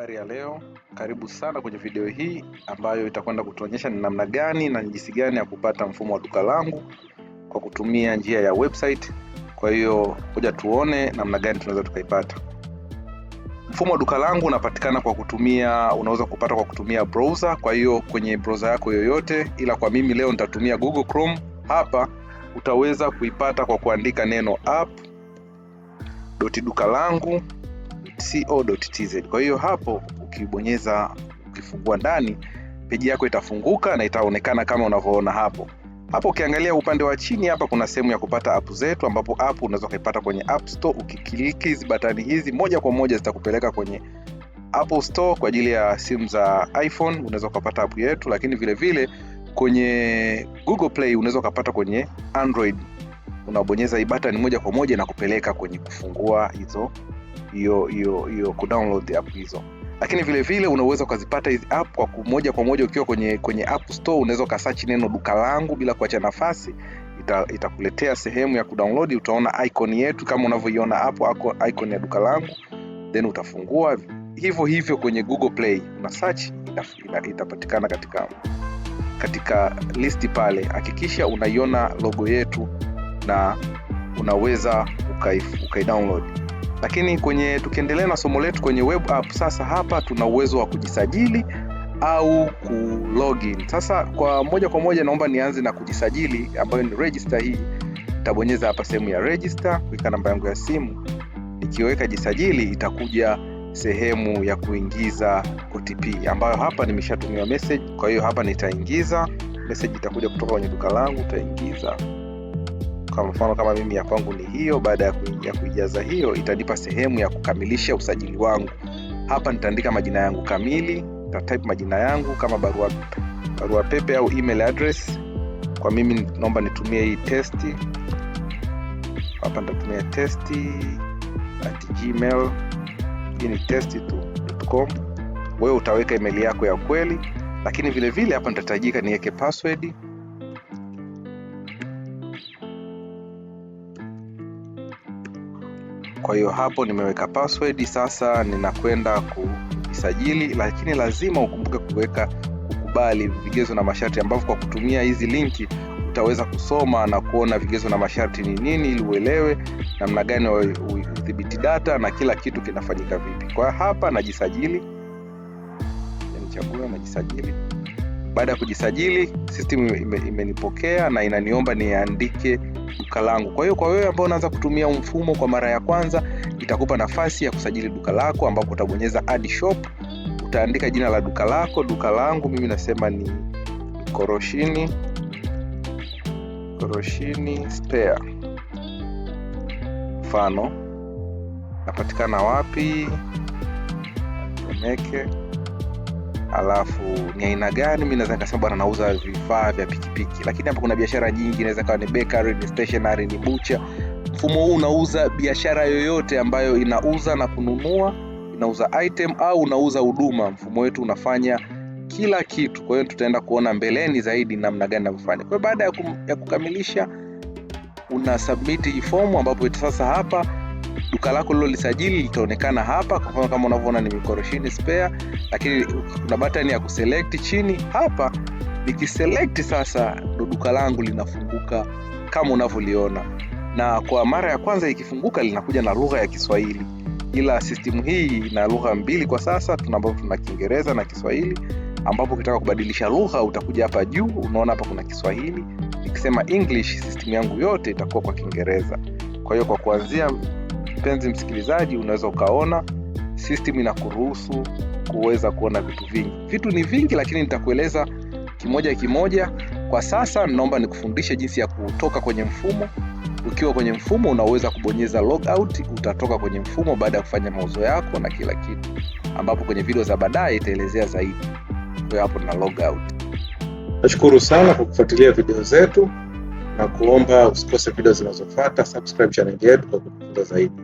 Habari ya leo, karibu sana kwenye video hii ambayo itakwenda kutuonyesha ni namna gani na jinsi gani ya kupata mfumo wa duka langu kwa kutumia njia ya website. Kwa hiyo kuja tuone namna gani tunaweza tukaipata. Mfumo wa duka langu unapatikana kwa kutumia, unaweza kupata kwa kutumia browser. Kwa hiyo kwenye browser yako yoyote, ila kwa mimi leo nitatumia Google Chrome. Hapa utaweza kuipata kwa kuandika neno app.dukalangu.co.tz. Kwa hiyo hapo ukibonyeza, ukifungua ndani, peji yako itafunguka na itaonekana kama unavyoona hapo. Hapo ukiangalia upande wa chini hapa kuna sehemu ya kupata app zetu, ambapo app unaweza kuipata kwenye App Store. Ukiklik hizi batani hizi moja kwa moja zitakupeleka kwenye Apple Store kwa ajili ya simu za iPhone, unaweza kupata app yetu, lakini vile vile kwenye Google Play unaweza kupata kwenye Android. Unabonyeza hii batani moja kwa moja na kupeleka kwenye kufungua hiyo kudownload app hizo. Lakini vile vile unaweza kuzipata hizi app kwa moja kwa moja ukiwa kwenye App Store. Unaweza kusearch neno duka langu bila kuacha nafasi, itakuletea sehemu ya kudownload. Utaona icon yetu kama unavyoiona hapo, icon ya duka langu, then utafungua hivyo hivyo kwenye Google Play, una search, itapatikana katika listi pale. Hakikisha unaiona logo yetu na unaweza ukaidownload. Lakini tukiendelea na somo letu kwenye web app, sasa hapa tuna uwezo wa kujisajili au kulogin. Sasa kwa moja kwa moja naomba nianze na kujisajili, ambayo ni register. Hii nitabonyeza hapa sehemu ya register, kuweka namba yangu ya simu. Nikiweka jisajili, itakuja sehemu ya kuingiza OTP, ambayo hapa nimeshatumiwa message. Kwa hiyo hapa nitaingiza message, itakuja kutoka kwenye duka langu, utaingiza. Kwa mfano kama mimi ya kwangu ni hiyo. Baada ya kuijaza hiyo, itanipa sehemu ya kukamilisha usajili wangu. Hapa nitaandika majina yangu kamili, nitatype majina yangu kama barua pepe au email address. Kwa mimi naomba nitumie hii testi. Hapa nitatumia testi@gmail. Hii ni testi.com. Wewe utaweka email yako ya kweli, lakini vile vile hapa nitahitajika niweke password. Kwa hiyo hapo nimeweka password. Sasa ninakwenda kujisajili, lakini lazima ukumbuke kukubali vigezo na masharti, ambavyo kwa kutumia hizi linki utaweza kusoma na kuona vigezo na masharti ni nini, ili uelewe namna gani udhibiti data na kila kitu kinafanyika vipi. Kwa hapa najisajili, nichagua najisajili. Baada ya kujisajili, system imenipokea na inaniomba niandike duka langu. Kwa hiyo kwa wewe ambao unaanza kutumia mfumo kwa mara ya kwanza, itakupa nafasi ya kusajili duka lako, ambapo utabonyeza add shop. Utaandika jina la duka lako. Duka langu mimi nasema ni Koroshini Spare. Mfano, napatikana wapi? Temeke. Alafu ni aina gani? Mimi naweza kusema bwana nauza vifaa vya pikipiki, lakini hapa kuna biashara nyingi. Inaweza kuwa ni bakery, ni stationery, ni butcher. Mfumo huu unauza biashara yoyote ambayo inauza na kununua, inauza item au unauza huduma. Mfumo wetu unafanya kila kitu. Kwa hiyo tutaenda kuona mbeleni zaidi namna gani ninavyofanya. Kwa hiyo baada ya kukamilisha, una submit hii form, ambapo sasa hapa duka lako lilolisajili litaonekana hapa. Kwa mfano kama unavyoona ni Koroshini Spare, lakini kuna button ya kuselect chini hapa. Nikiselect sasa, ndo duka langu linafunguka kama unavyoliona. Na kwa mara ya kwanza ikifunguka, linakuja na lugha ya Kiswahili, ila system hii ina lugha mbili kwa sasa. Tuna Kiingereza na Kiswahili, ambapo ukitaka kubadilisha lugha utakuja hapa juu, unaona hapa kuna Kiswahili. Nikisema English, system yangu yote itakuwa kwa Kiingereza. Kwa hiyo kwa kuanzia, mpenzi msikilizaji, unaweza ukaona system inakuruhusu kuweza kuona vitu ni vingi, lakini nitakueleza kimoja kimoja. Kwa sasa naomba nikufundishe jinsi ya kutoka kwenye mfumo. Ukiwa kwenye mfumo, unaweza kubonyeza log out, utatoka kwenye mfumo baada ya kufanya mauzo yako na kila kitu, ambapo kwenye video za baadaye itaelezea zaidi. Kwa hapo na log out. Nashukuru sana kwa kufuatilia video zetu, na kuomba usikose video zinazofuata. Subscribe channel yetu kwa kujifunza zaidi.